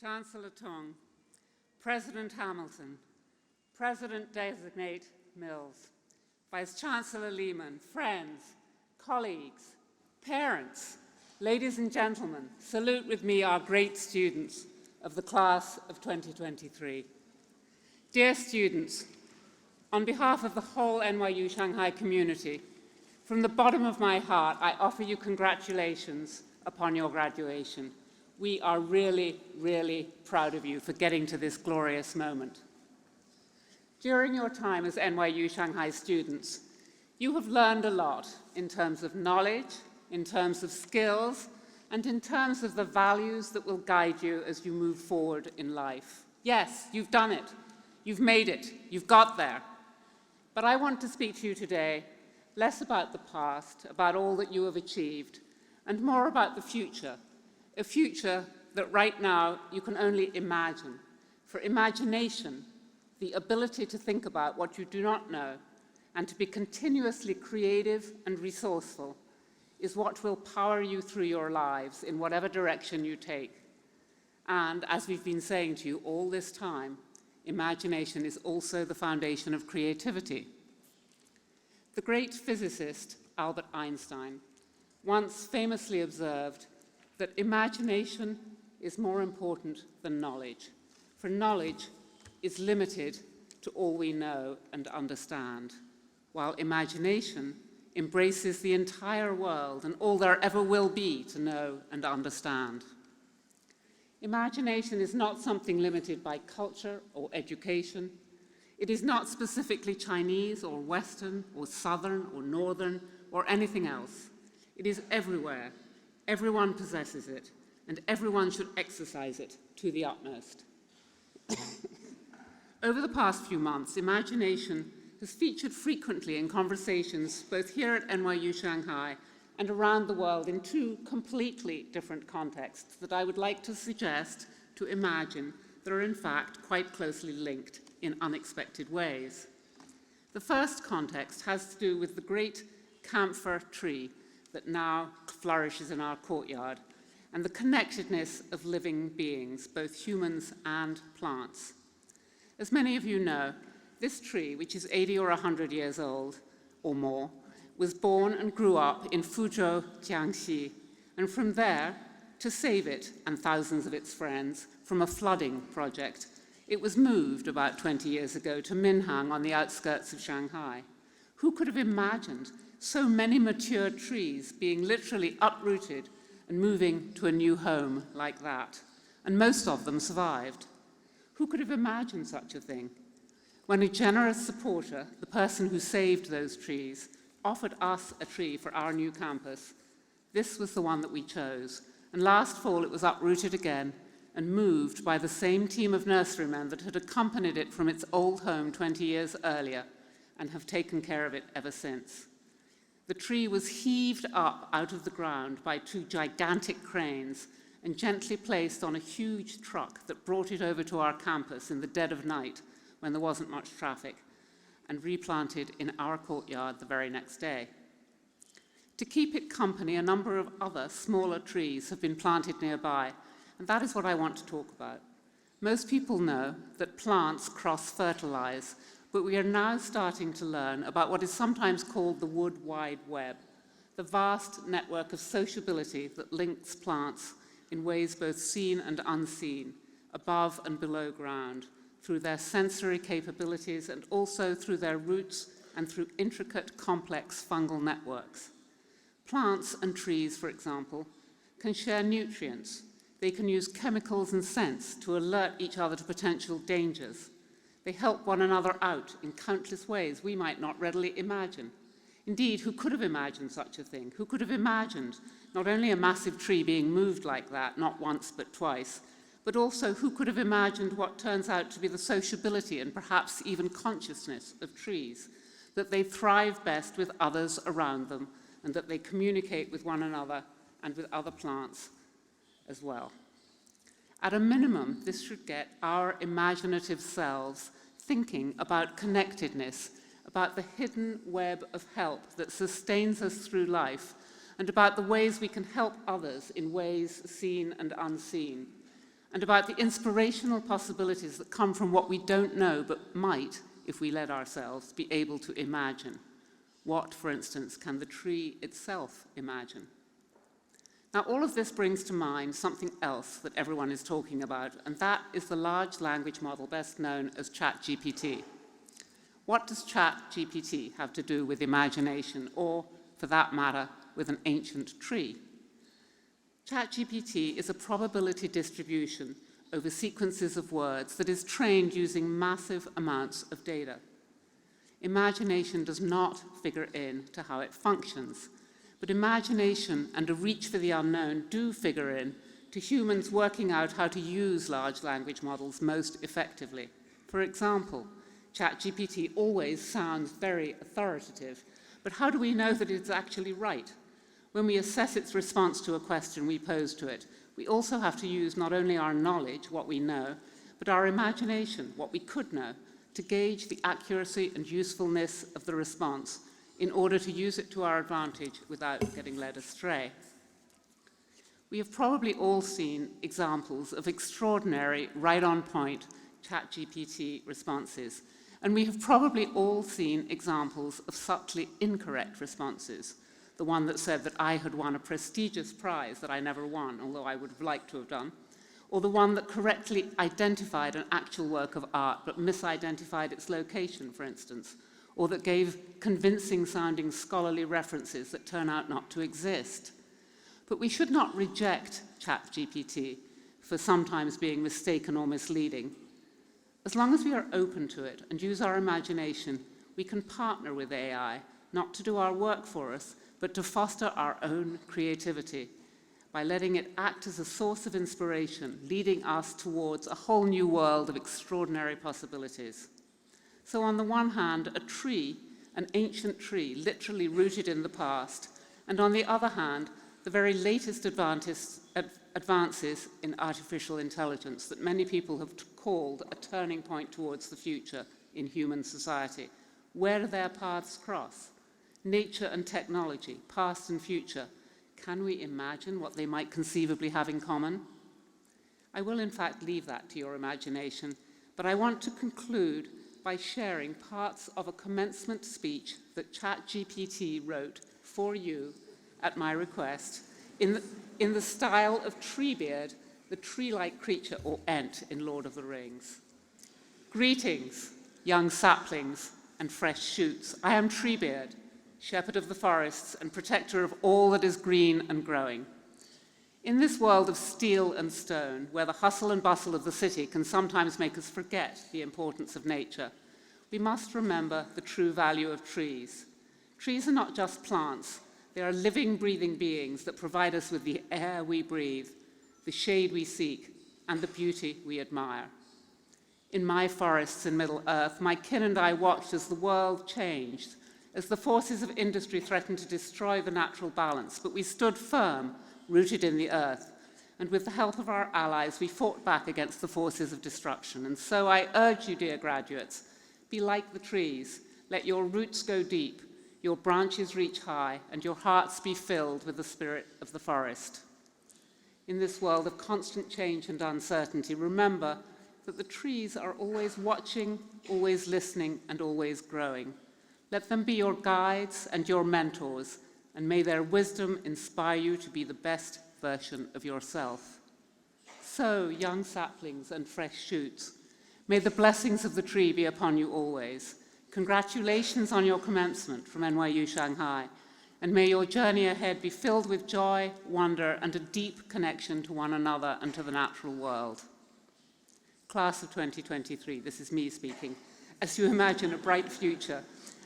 Chancellor Tung, President Hamilton, President-designate Mills, Vice-Chancellor Lehman, friends, colleagues, parents, ladies and gentlemen, salute with me our great students of the class of 2023. Dear students, on behalf of the whole NYU Shanghai community, from the bottom of my heart, I offer you congratulations upon your graduation. We are really, really proud of you for getting to this glorious moment. During your time as NYU Shanghai students, you have learned a lot in terms of knowledge, in terms of skills, and in terms of the values that will guide you as you move forward in life. Yes, you've done it. You've made it. You've got there. But I want to speak to you today less about the past, about all that you have achieved, and more about the future, a future that right now you can only imagine. For imagination, the ability to think about what you do not know and to be continuously creative and resourceful is what will power you through your lives in whatever direction you take. And as we've been saying to you all this time, imagination is also the foundation of creativity. The great physicist Albert Einstein once famously observed that imagination is more important than knowledge, for knowledge is limited to all we know and understand, while imagination embraces the entire world and all there ever will be to know and understand. Imagination is not something limited by culture or education. It is not specifically Chinese or Western or Southern or Northern or anything else. It is everywhere. Everyone possesses it, and everyone should exercise it to the utmost. Over the past few months, imagination has featured frequently in conversations both here at NYU Shanghai and around the world in two completely different contexts that I would like to suggest to imagine that are in fact quite closely linked in unexpected ways. The first context has to do with the great camphor tree that now flourishes in our courtyard and the connectedness of living beings, both humans and plants. As many of you know, this tree, which is 80 or 100 years old or more, was born and grew up in Fuzhou, Jiangxi, and from there, to save it and thousands of its friends from a flooding project, it was moved about 20 years ago to Minhang on the outskirts of Shanghai. Who could have imagined so many mature trees being literally uprooted and moving to a new home like that? And most of them survived. Who could have imagined such a thing? When a generous supporter, the person who saved those trees, offered us a tree for our new campus, this was the one that we chose. And last fall, it was uprooted again and moved by the same team of nurserymen that had accompanied it from its old home 20 years earlier and have taken care of it ever since. The tree was heaved up out of the ground by two gigantic cranes and gently placed on a huge truck that brought it over to our campus in the dead of night when there wasn't much traffic, and replanted in our courtyard the very next day. To keep it company, a number of other smaller trees have been planted nearby, and that is what I want to talk about. Most people know that plants cross-fertilize, but we are now starting to learn about what is sometimes called the wood wide web, the vast network of sociability that links plants in ways both seen and unseen, above and below ground, through their sensory capabilities and also through their roots and through intricate, complex fungal networks. Plants and trees, for example, can share nutrients. They can use chemicals and scents to alert each other to potential dangers. They help one another out in countless ways we might not readily imagine. Indeed, who could have imagined such a thing? Who could have imagined not only a massive tree being moved like that, not once but twice, but also who could have imagined what turns out to be the sociability and perhaps even consciousness of trees, that they thrive best with others around them and that they communicate with one another and with other plants as well. At a minimum, this should get our imaginative selves thinking about connectedness, about the hidden web of help that sustains us through life, and about the ways we can help others in ways seen and unseen. and about the inspirational possibilities that come from what we don't know but might, if we let ourselves, be able to imagine. What, for instance, can the tree itself imagine? Now, all of this brings to mind something else that everyone is talking about, and that is the large language model best known as ChatGPT. What does ChatGPT have to do with imagination, or, for that matter, with an ancient tree? ChatGPT is a probability distribution over sequences of words that is trained using massive amounts of data. Imagination does not figure in to how it functions, but imagination and a reach for the unknown do figure in to humans working out how to use large language models most effectively. For example, ChatGPT always sounds very authoritative, but how do we know that it's actually right? When we assess its response to a question we pose to it, we also have to use not only our knowledge, what we know, but our imagination, what we could know, to gauge the accuracy and usefulness of the response in order to use it to our advantage without getting led astray. We have probably all seen examples of extraordinary, right-on-point ChatGPT responses, and we have probably all seen examples of subtly incorrect responses. The one that said that I had won a prestigious prize that I never won, although I would have liked to have done, or the one that correctly identified an actual work of art but misidentified its location, for instance, or that gave convincing-sounding scholarly references that turn out not to exist. But we should not reject ChatGPT for sometimes being mistaken or misleading. As long as we are open to it and use our imagination, we can partner with AI, not to do our work for us, but to foster our own creativity by letting it act as a source of inspiration, leading us towards a whole new world of extraordinary possibilities. So on the one hand, a tree, an ancient tree, literally rooted in the past, and on the other hand, the very latest advances in artificial intelligence that many people have called a turning point towards the future in human society. Where do their paths cross? Nature and technology, past and future. Can we imagine what they might conceivably have in common? I will in fact leave that to your imagination, but I want to conclude by sharing parts of a commencement speech that ChatGPT wrote for you at my request in the style of Treebeard, the tree-like creature or Ent in Lord of the Rings. Greetings, young saplings and fresh shoots. I am Treebeard, shepherd of the forests and protector of all that is green and growing. In this world of steel and stone, where the hustle and bustle of the city can sometimes make us forget the importance of nature, we must remember the true value of trees. Trees are not just plants. They are living, breathing beings that provide us with the air we breathe, the shade we seek, and the beauty we admire. In my forests in Middle-earth, my kin and I watched as the world changed, as the forces of industry threatened to destroy the natural balance, but we stood firm, rooted in the earth, and with the help of our allies, we fought back against the forces of destruction. And so I urge you, dear graduates, be like the trees. Let your roots go deep, your branches reach high, and your hearts be filled with the spirit of the forest. In this world of constant change and uncertainty, remember that the trees are always watching, always listening, and always growing. Let them be your guides and your mentors, and may their wisdom inspire you to be the best version of yourself. So, young saplings and fresh shoots, may the blessings of the tree be upon you always. Congratulations on your commencement from NYU Shanghai, and may your journey ahead be filled with joy, wonder, and a deep connection to one another and to the natural world. Class of 2023, this is me speaking, as you imagine a bright future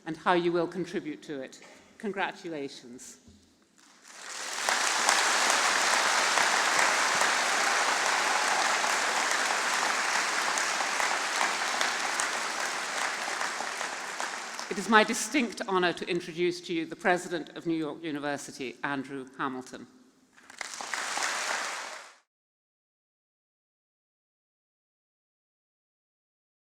and how you will contribute to it. Congratulations. It is my distinct honor to introduce to you the President of New York University, Andrew Hamilton.